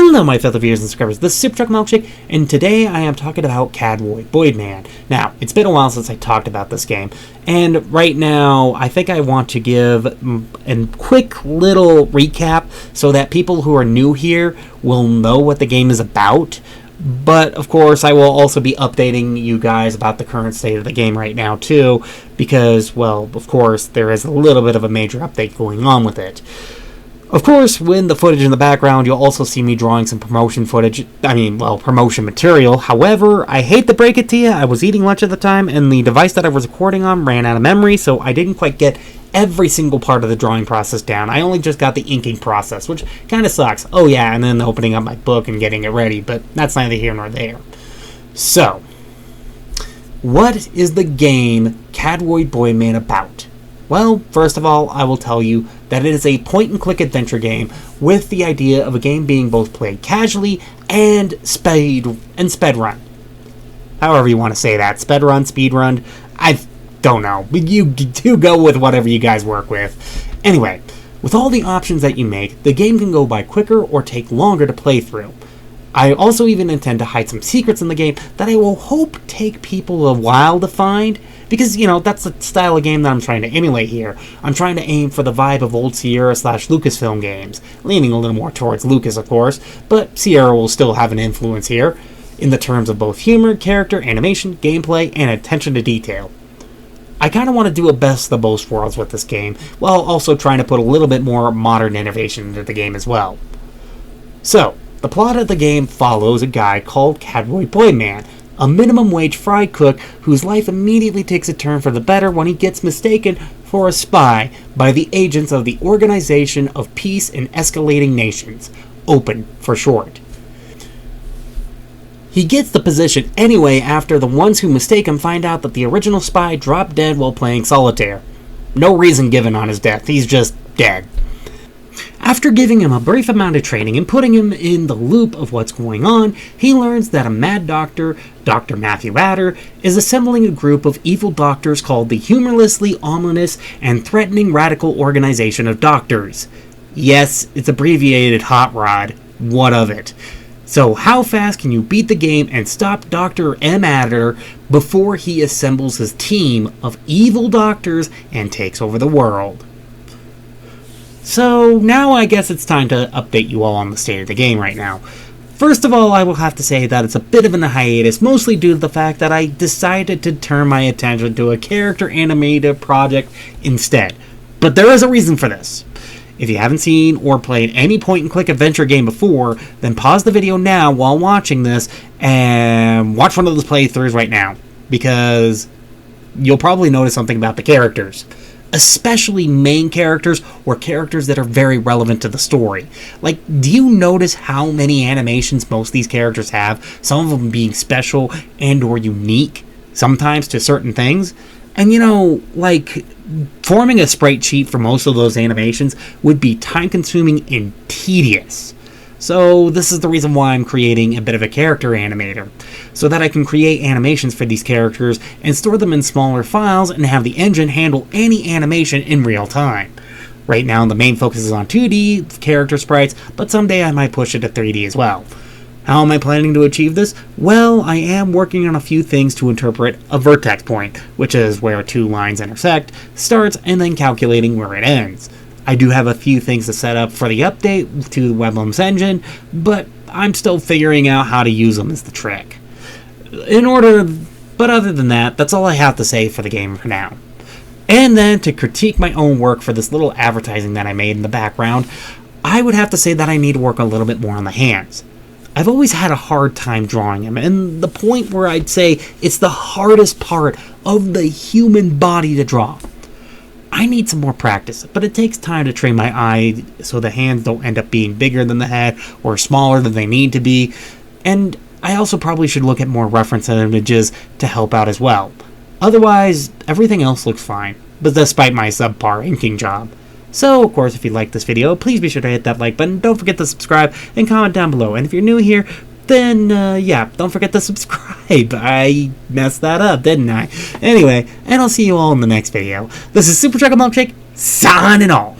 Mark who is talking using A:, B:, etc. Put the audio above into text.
A: Hello my fellow viewers and subscribers, this is Superchocolatemilkshake, and today I am talking about Cadroy Boidman. Now, it's been a while since I talked about this game, and right now I think I want to give a quick little recap so that people who are new here will know what the game is about. But, of course, I will also be updating you guys about the current state of the game right now, too, because, well, of course, there is a little bit of a major update going on with it. Of course, when the footage in the background, you'll also see me drawing some promotion footage, promotion material. However, I hate to break it to you, I was eating lunch at the time, and the device that I was recording on ran out of memory, so I didn't quite get every single part of the drawing process down. I only just got the inking process, which kind of sucks. Oh yeah, and then opening up my book and getting it ready, but that's neither here nor there. So, what is the game Cadroy Boidman about? Well, first of all, I will tell you that it is a point-and-click adventure game with the idea of a game being both played casually and sped run. However you want to say that. Sped run, speed run, I don't know. You do go with whatever you guys work with. Anyway, with all the options that you make, the game can go by quicker or take longer to play through. I also even intend to hide some secrets in the game that I will hope take people a while to find, because, you know, that's the style of game that I'm trying to emulate here. I'm trying to aim for the vibe of old Sierra/Lucasfilm games, leaning a little more towards Lucas, of course, but Sierra will still have an influence here, in the terms of both humor, character, animation, gameplay, and attention to detail. I kind of want to do a best of the both worlds with this game, while also trying to put a little bit more modern innovation into the game as well. So, the plot of the game follows a guy called Cadroy Boidman, a minimum wage fry cook whose life immediately takes a turn for the better when he gets mistaken for a spy by the agents of the Organization of Peace in Escalating Nations, OPEN for short. He gets the position anyway after the ones who mistake him find out that the original spy dropped dead while playing solitaire. No reason given on his death, he's just dead. After giving him a brief amount of training and putting him in the loop of what's going on, he learns that a mad doctor, Dr. Matthew Adder, is assembling a group of evil doctors called the Humorlessly Ominous and Threatening Radical Organization of Doctors. Yes, it's abbreviated Hot Rod. What of it? So how fast can you beat the game and stop Dr. M. Adder before he assembles his team of evil doctors and takes over the world? So now I guess it's time to update you all on the state of the game right now. First of all, I will have to say that it's a bit of an hiatus, mostly due to the fact that I decided to turn my attention to a character animator project instead. But there is a reason for this. If you haven't seen or played any point-and-click adventure game before, then pause the video now while watching this and watch one of those playthroughs right now, because you'll probably notice something about the characters. Especially main characters or characters that are very relevant to the story. Like, do you notice how many animations most of these characters have? Some of them being special and or unique, sometimes to certain things. And you know, like, forming a sprite sheet for most of those animations would be time consuming and tedious. So this is the reason why I'm creating a bit of a character animator, so that I can create animations for these characters and store them in smaller files and have the engine handle any animation in real time. Right now the main focus is on 2D character sprites, but someday I might push it to 3D as well. How am I planning to achieve this? Well, I am working on a few things to interpret a vertex point, which is where two lines intersect, starts, and then calculating where it ends. I do have a few things to set up for the update to Weblem's engine, but I'm still figuring out how to use them is the trick. But other than that, that's all I have to say for the game for now. And then to critique my own work for this little advertising that I made in the background, I would have to say that I need to work a little bit more on the hands. I've always had a hard time drawing them, and the point where I'd say it's the hardest part of the human body to draw. I need some more practice, but it takes time to train my eye so the hands don't end up being bigger than the head or smaller than they need to be, and I also probably should look at more reference images to help out as well. Otherwise, everything else looks fine, but despite my subpar inking job. So, of course, if you like this video, please be sure to hit that like button, don't forget to subscribe, and comment down below, and if you're new here, then, yeah, don't forget to subscribe. I messed that up, didn't I? Anyway, and I'll see you all in the next video. This is Superchocolatemilkshake, signing off.